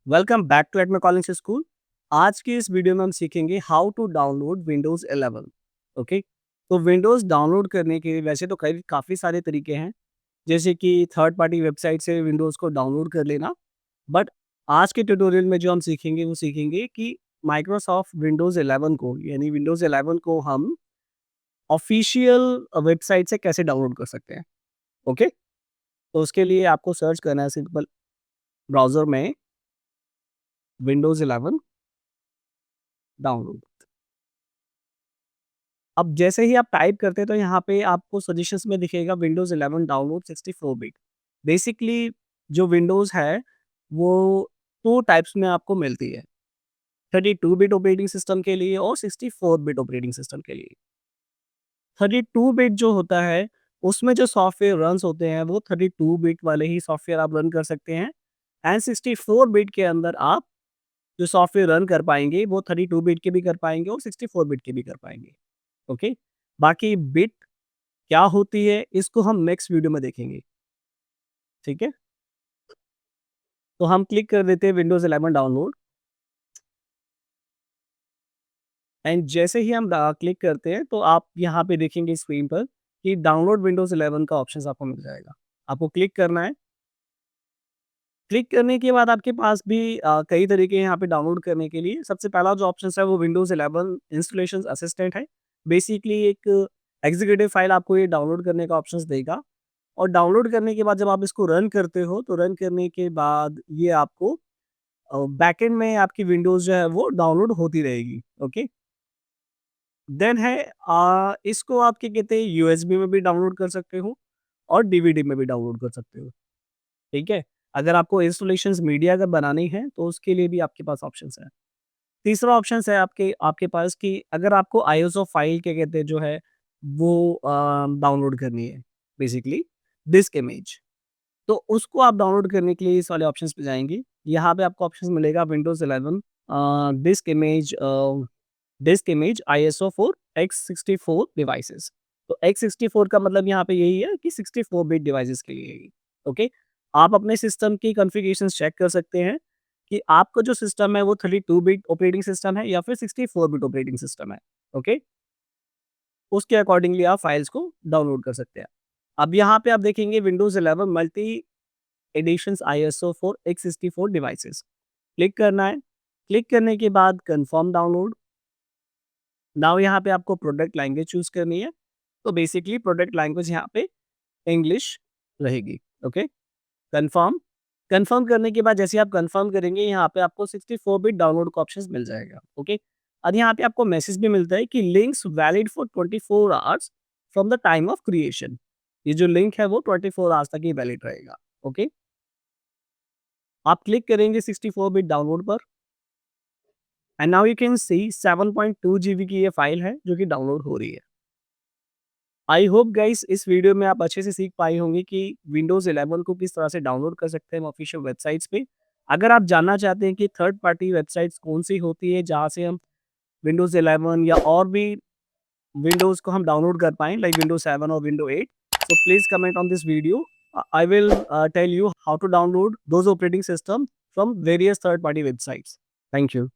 Welcome back to एडमी calling school. आज की इस वीडियो में हम सीखेंगे how to download Windows 11। Okay, तो विंडोज़ डाउनलोड करने के वैसे तो कई काफ़ी सारे तरीके हैं, जैसे कि थर्ड पार्टी वेबसाइट से विंडोज़ को डाउनलोड कर लेना। बट आज के ट्यूटोरियल में जो हम सीखेंगे वो सीखेंगे कि माइक्रोसॉफ्ट विंडोज़ 11 को यानी विंडोज़ 11 को हम ऑफिशियल वेबसाइट से कैसे डाउनलोड कर सकते हैं। ओके, तो उसके लिए आपको सर्च करना है सिंपल ब्राउज़र में विंडोज़ 11 डाउनलोड। अब जैसे ही आप टाइप करते हैं तो यहाँ पे आपको सजेशंस में दिखेगा विंडोज़ 11 डाउनलोड 64 बिट। बेसिकली जो विंडोज़ है वो 2 टाइप्स में आपको मिलती है, 32 बिट ऑपरेटिंग सिस्टम के लिए और 64 बिट ऑपरेटिंग सिस्टम के लिए। 32 बिट जो होता है उसमें जो सॉफ्टवेयर रन्स होते हैं वो 32 बिट वाले ही सॉफ्टवेयर आप रन कर सकते हैं एंड 64 बिट के अंदर आप जो सॉफ्टवेयर रन कर पाएँगे वो 32 बिट के भी कर पाएँगे और 64 बिट के भी कर पाएँगे। ओके? बाकी बिट क्या होती है इसको हम नेक्स्ट वीडियो में देखेंगे, ठीक है? तो हम क्लिक कर देते हैं विंडोज़ 11 डाउनलोड एंड जैसे ही हम क्लिक करते हैं तो आप यहाँ पे देखेंगे स्क्रीन पर कि डाउनलोड विंडोज़ 11 का ऑप्शन आपको मिल जाएगा। आपको क्लिक करना है। क्लिक करने के बाद आपके पास भी कई तरीके हैं यहाँ पे डाउनलोड करने के लिए। सबसे पहला जो ऑप्शन है वो विंडोज़ 11 इंस्टॉलेशन असिस्टेंट है। बेसिकली एक एग्जीक्यूटिव फाइल आपको ये डाउनलोड करने का ऑप्शंस देगा और डाउनलोड करने के बाद जब आप इसको रन करते हो तो रन करने के बाद ये आपको बैकएंड में आपकी विंडोज़ जो है वो डाउनलोड होती रहेगी। ओके? देन है इसको आप क्या कहते हैं यूएसबी में भी डाउनलोड कर सकते हो और डीवीडी में भी डाउनलोड कर सकते हो। ठीक है? अगर आपको इंस्टॉलेशंस मीडिया अगर बनानी है तो उसके लिए भी आपके पास ऑप्शंस हैं। तीसरा ऑप्शंस है आपके आपके पास कि अगर आपको आईएसओ फाइल क्या कहते हैं जो है वो डाउनलोड करनी है बेसिकली डिस्क इमेज, तो उसको आप डाउनलोड करने के लिए इस वाले ऑप्शंस पे जाएँगे। यहाँ पे आपको ऑप्शंस मिलेगा Windows 11 disc image ISO for x64 devices. तो x64 का मतलब यहाँ पे यही है कि 64 बिट डिवाइसेस के लिए है ये। ओके? आप अपने सिस्टम की कॉन्फ़िगरेशंस चेक कर सकते हैं कि आपका जो सिस्टम है वो 32 बिट ऑपरेटिंग सिस्टम है या फिर 64 बिट ऑपरेटिंग सिस्टम है। ओके? उसके अकॉर्डिंगली आप फाइल्स को डाउनलोड कर सकते हैं। अब यहाँ पे आप देखेंगे Windows 11 multi editions ISO for x64 devices. Click करना है। क्लिक करने के बाद कन्फर्म डाउनलोड। नाउ यहाँ पे आपको प्रोडक्ट लैंग्वेज चूज़ करनी है। तो बेसिकली प्रोडक्ट लैंग्वेज यहाँ पे इंग्लिश रहेगी। ओके? कन्फर्म। कन्फर्म करने के बाद जैसे आप कन्फर्म करेंगे यहाँ पे आपको 64 बिट डाउनलोड का ऑप्शंस मिल जाएगा। ओके? और यहाँ पे आपको मैसेज भी मिलता है कि links valid for 24 hours from the time of creation. ये जो लिंक है वो 24 आवर्स तक ही वैलिड रहेगा। ओके? आप क्लिक करेंगे 64 बिट डाउनलोड पर and now you can see 7.2 GB की ये फाइल है जो कि डाउनलोड हो रही है। आई होप गाइस इस वीडियो में आप अच्छे से सीख पाए होंगे कि विंडोज़ 11 को किस तरह से डाउनलोड कर सकते हैं हम ऑफिशियल वेबसाइट्स पे। अगर आप जानना चाहते हैं कि थर्ड पार्टी वेबसाइट्स कौन-सी होती है जहाँ से हम विंडोज़ 11 या और भी विंडोज़ को हम डाउनलोड कर पाएँ लाइक विंडोज़ 7 और window 8, so please comment on this video. I will tell you how to download those operating system from various third party websites. Thank you.